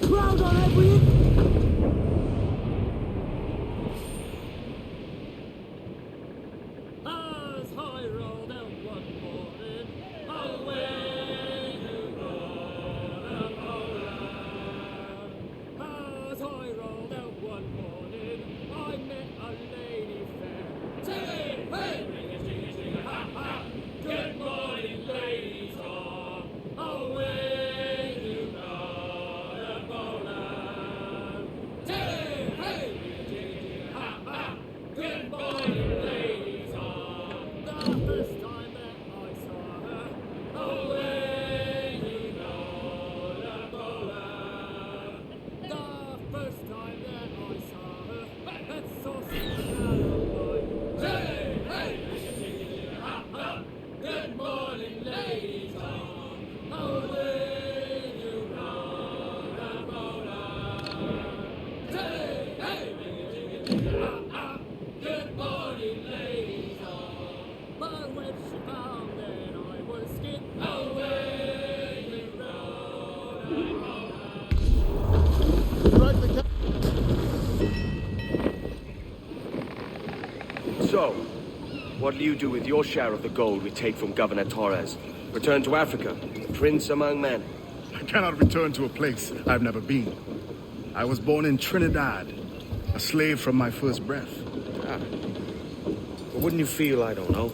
Crowd on every as I rolled out one morning, away you go, as I rolled out one morning, I met a lady fair. Hey, hey, ha, ha. Good morning, ladies, away you go. Good morning, ladies, the first time that I saw her, away you know the bowler. The first time that I saw her, that saucy alibi. Hey, hey, ha, ha. Good morning, ladies, away you know the bowler. Hey, hey, ha, ha. Good morning, ladies, but when she found that I was skinned away, you rode So, what will you do with your share of the gold we take from Governor Torres? Return to Africa, prince among men? I cannot return to a place I've never been. I was born in Trinidad, a slave from my first breath. Ah. But wouldn't you feel, I don't know,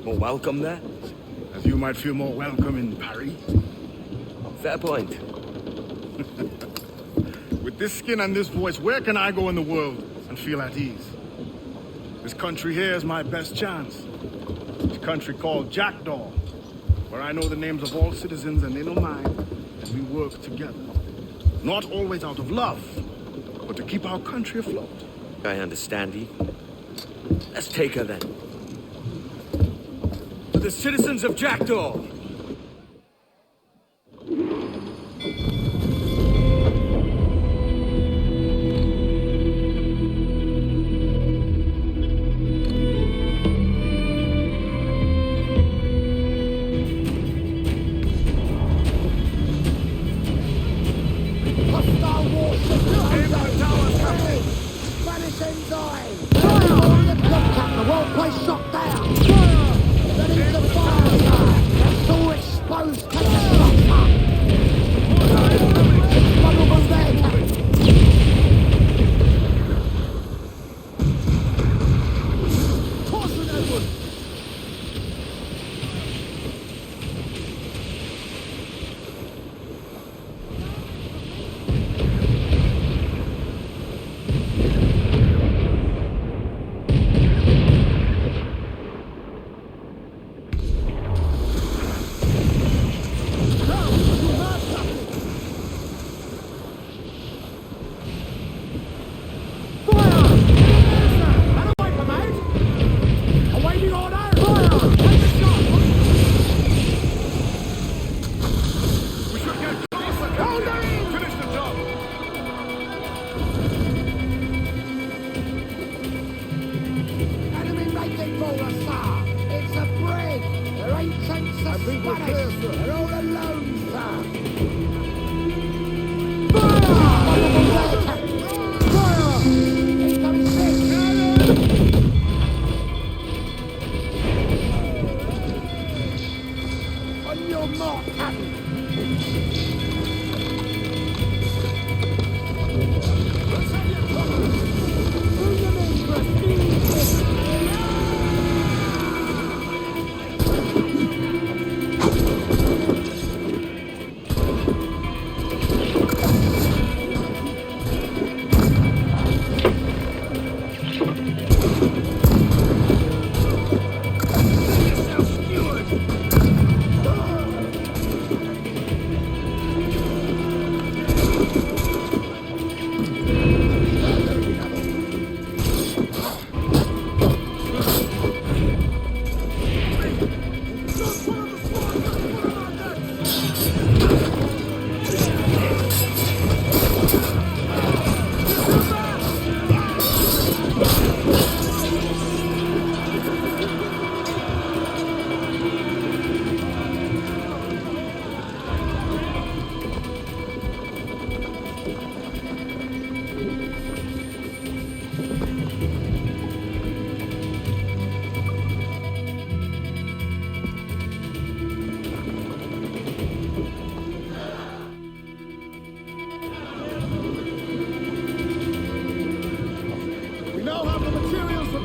more welcome there? As you might feel more welcome in Paris. Fair point. With this skin and this voice, where can I go in the world and feel at ease? This country here is my best chance. It's a country called Jackdaw, where I know the names of all citizens and they know mine, and we work together. Not always out of love, but to keep our country afloat. I understand you. Let's take her then. To the citizens of Jackdaw!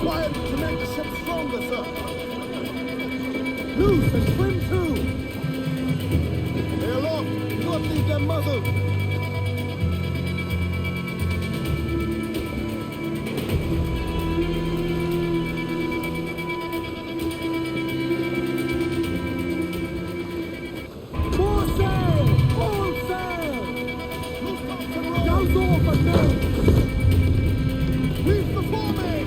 required to make the ship stronger, sir. Loose and swim too. Hey, aloft! Do not leave them muzzled! More sail! All sail! Loose tops and roll! Nose off and nose! Reef the foreman!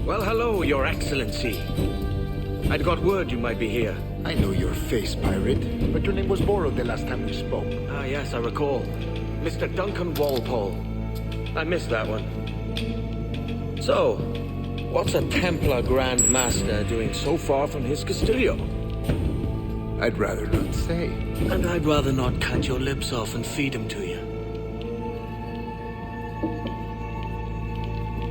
Well, hello, Your Excellency. I'd got word you might be here. I know your face, pirate, but your name was borrowed the last time we spoke. Ah, yes, I recall. Mr. Duncan Walpole. I missed that one. So, what's a Templar Grand Master doing so far from his Castillo? I'd rather not say. And I'd rather not cut your lips off and feed him to you.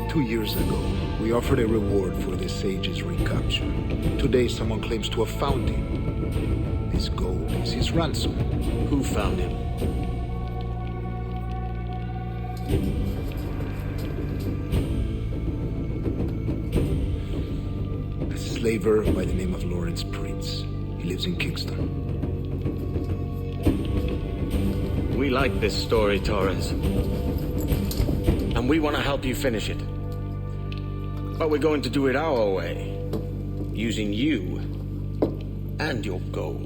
2 years ago, we offered a reward for the sage's recapture. Today, someone claims to have found him. This gold is his ransom. Who found him? A slaver by the name of Lawrence Prince. He lives in Kingston. We like this story, Torres. And we want to help you finish it. But we're going to do it our way. Using you and your gold.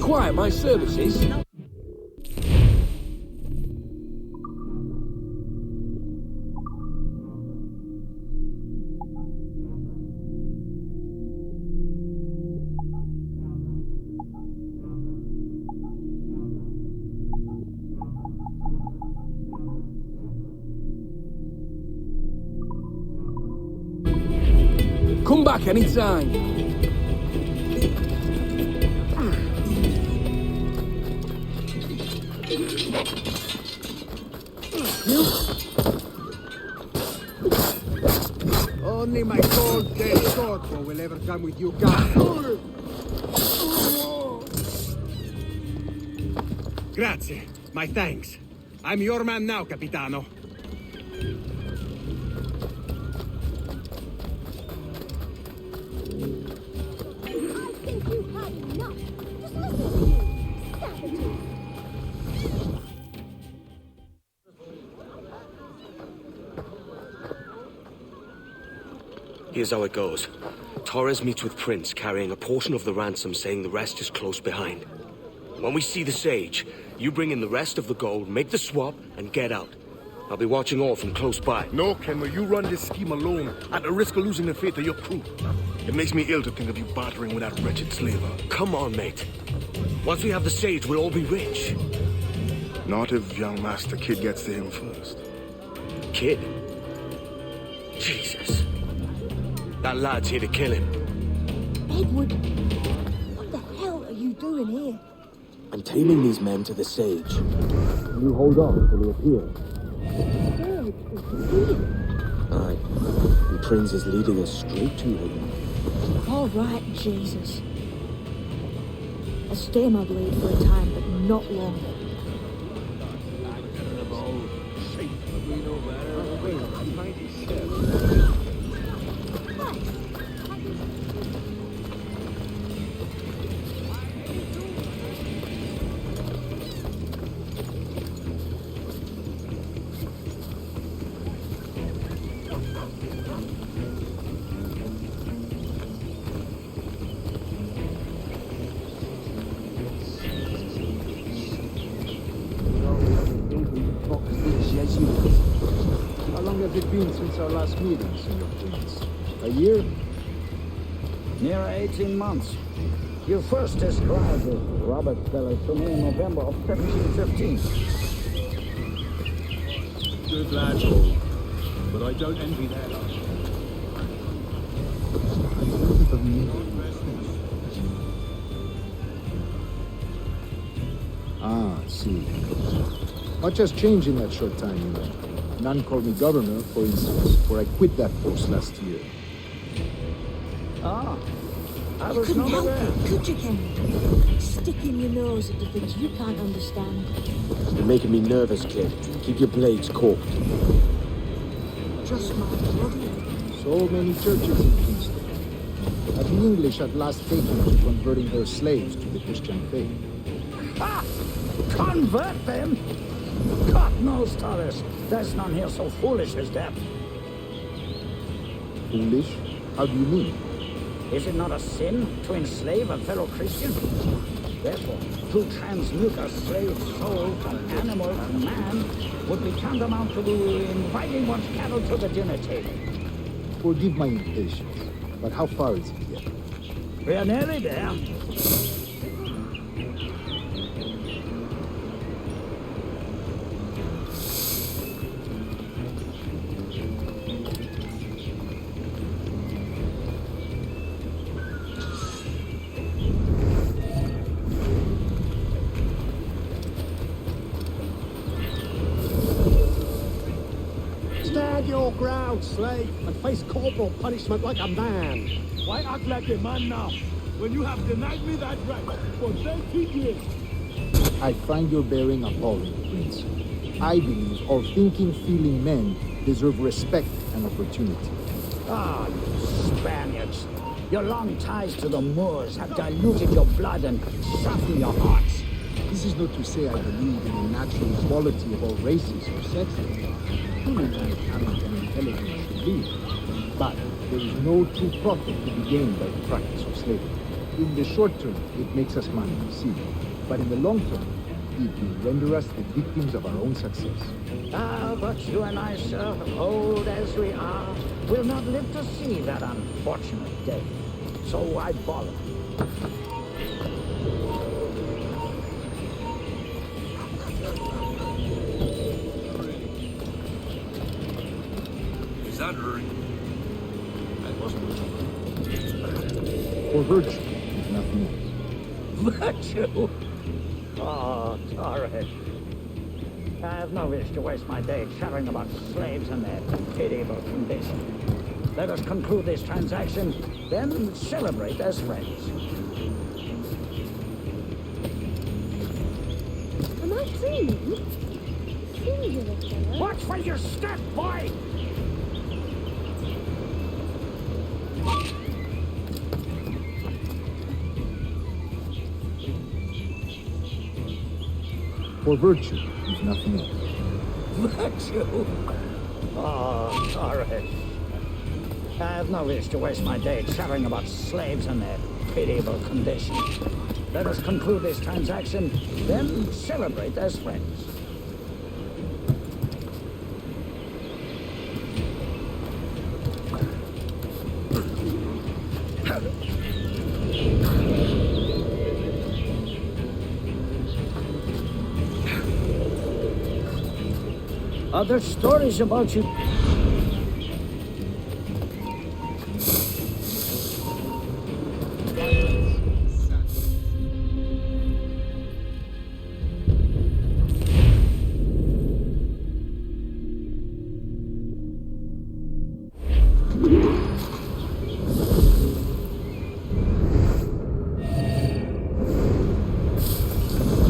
require my services? Come back anytime. Only my cold dead swordful will ever come with you guys. Grazie. My thanks. I'm your man now, Capitano. Here's how it goes. Torres meets with Prince, carrying a portion of the ransom, saying the rest is close behind. When we see the Sage, you bring in the rest of the gold, make the swap, and get out. I'll be watching all from close by. No, Kenway, you run this scheme alone, at the risk of losing the faith of your crew. It makes me ill to think of you bartering with that wretched slaver. Come on, mate. Once we have the Sage, we'll all be rich. Not if young Master Kid gets to him first. Kid? Jesus. That lad's here to kill him. Edward, what the hell are you doing here? I'm taming these men to the Sage. You hold on until he appears. Scared of the Aye. And Prince is leading us straight to him. All right, Jesus. I'll stay my blade for a time, but not long. How long has it been since our last meeting, Senor Prince? A year? Near 18 months. You first described the Robert fellow to me in November of 1715. Good lads all, but I don't envy their lot. Ah, see. Much has changed in that short time, you know. None called me governor, for instance, for I quit that post last year. Ah, I You was couldn't not help aware. it, could you, Ken? Sticking your nose into things you can't understand. You're making me nervous, kid. Keep your blades corked. Just my bloody. So many churches in Kingston. Have the English at last taken to converting their slaves to the Christian faith? Ah! Convert them? God knows, Torres. There's none here so foolish as that. Foolish? How do you mean? Is it not a sin to enslave a fellow Christian? Therefore, to transmute a slave soul from animal to man would be tantamount to inviting one's cattle to the dinner table. Forgive my impatience, but how far is it yet? We are nearly there. Stand your ground, slave, and face corporal punishment like a man. Why act like a man now, when you have denied me that right for 30 years? I find your bearing appalling, Prince. I believe all thinking, feeling men deserve respect and opportunity. Ah, you Spaniards. Your long ties to the Moors have diluted your blood and softened your hearts. This is not to say I believe in the natural equality of all races or sexes. Human talent and intelligence should lead. But there is no true profit to be gained by the practice of slavery. In the short term, it makes us money, see. But in the long term, it will render us the victims of our own success. Ah, but you and I, sir, old as we are, will not live to see that unfortunate day. So I borrow. Is that her? I wasn't. For virtue, if nothing else. Virtue? Oh, Torres. I have no wish to waste my day chattering about slaves and their pitiable condition. Let us conclude this transaction, then celebrate as friends. Am I dreaming? Singular fellow. Watch where you step, boy! For virtue, if nothing else. Virtue? Oh, Torres. I have no wish to waste my day chattering about slaves and their pitiable condition. Let us conclude this transaction, then celebrate as friends. Other stories about you.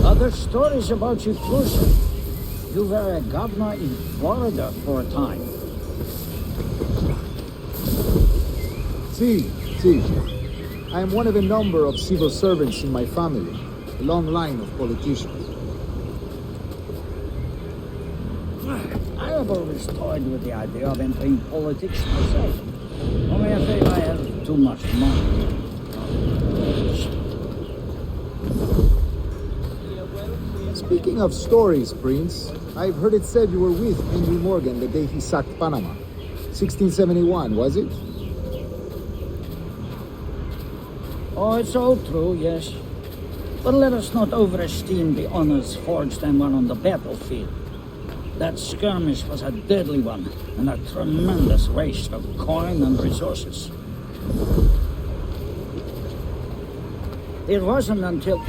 Other stories about you, Cruiser. You were a governor in Florida for a time. See. I am one of a number of civil servants in my family, a long line of politicians. I have always toyed with the idea of entering politics myself. Only I feel I have too much money. Speaking of stories, Prince, I've heard it said you were with Henry Morgan the day he sacked Panama. 1671, was it? Oh, it's all true, yes. But let us not overesteem the honors forged and won on the battlefield. That skirmish was a deadly one, and a tremendous waste of coin and resources. It wasn't until...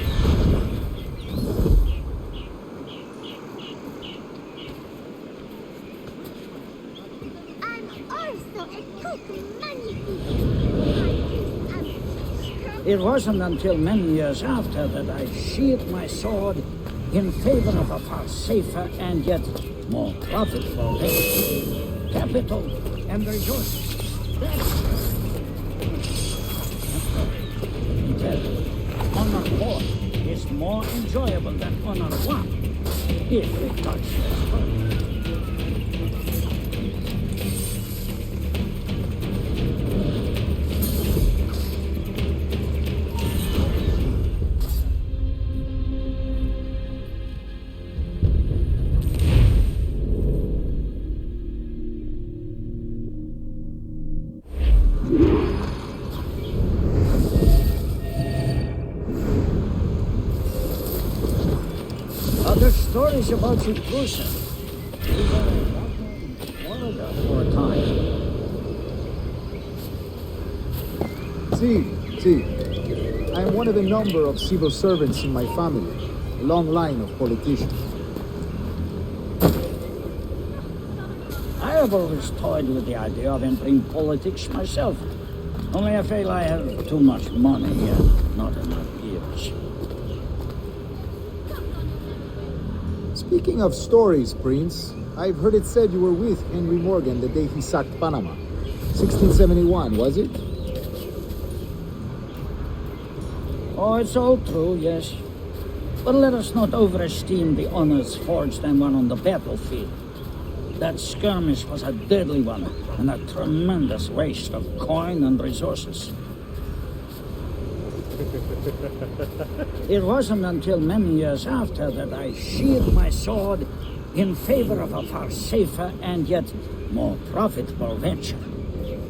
It wasn't until many years after that I sheathed my sword in favor of a far safer and yet more profitable way. Capital and resources. Honor 4 is more enjoyable than Honor 1 if we touch this first. Other stories about you, Cruiser. You were a governor in Florida for a time. See. I am one of a number of civil servants in my family, a long line of politicians. I have always toyed with the idea of entering politics myself. Only I feel I have too much money and not enough years. Speaking of stories, Prince, I've heard it said you were with Henry Morgan the day he sacked Panama. 1671, was it? Oh, it's all true, yes. But let us not overesteem the honors forged and won on the battlefield. That skirmish was a deadly one, and a tremendous waste of coin and resources. It wasn't until many years after that I sheared my sword in favor of a far safer and yet more profitable venture.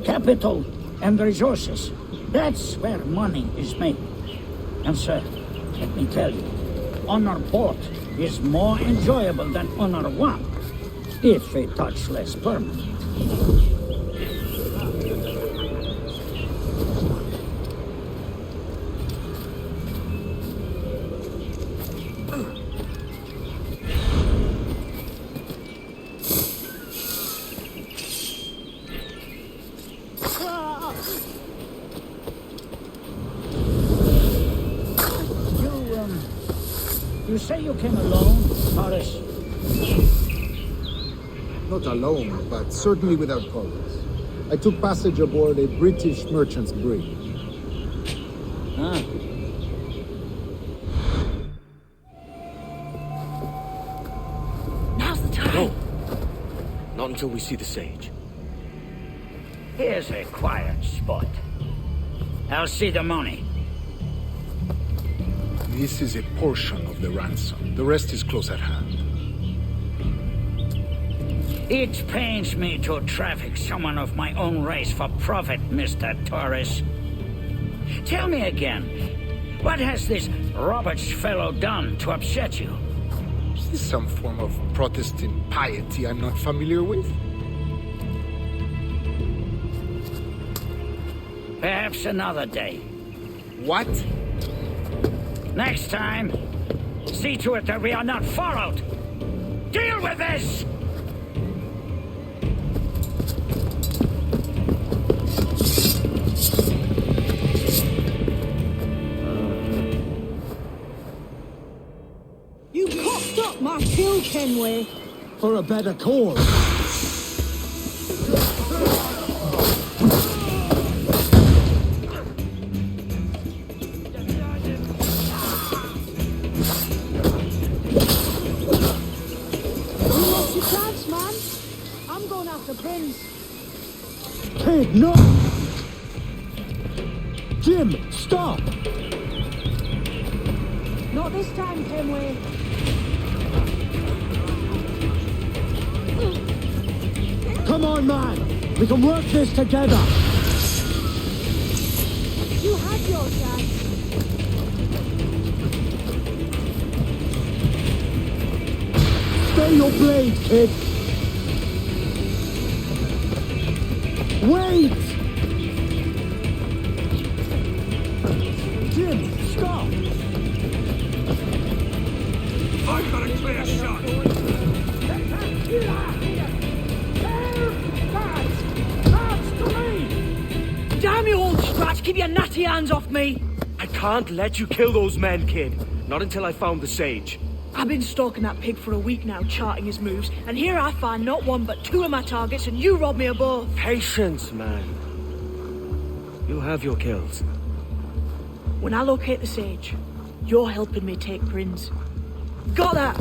Capital and resources. That's where money is made. And sir, let me tell you, honor bought is more enjoyable than honor won, if a touch less permanent. You say you came alone, Horace? Not alone, but certainly without colleagues. I took passage aboard a British merchant's brig. Ah. Now's the time. No. Not until we see the sage. Here's a quiet spot. I'll see the money. This is a portion of the ransom. The rest is close at hand. It pains me to traffic someone of my own race for profit, Mr. Torres. Tell me again, what has this Roberts fellow done to upset you? Is this some form of Protestant piety I'm not familiar with? Perhaps another day. What? Next time, see to it that we are not followed. Deal with this! You cocked up my kill, Kenway. For a better cause. Kid, no! Jim, stop! Not this time, Kenway. Come on, man! We can work this together! You had your chance. Stay your blade, kid! Wait! Jim, stop! I've got a clear shot. Damn you, old scratch! Keep your natty hands off me! I can't let you kill those men, kid. Not until I found the sage. I've been stalking that pig for a week now, charting his moves, and here I find not one but two of my targets, and you rob me of both. Patience, man. You have your kills. When I locate the sage, you're helping me take Prince. Got that?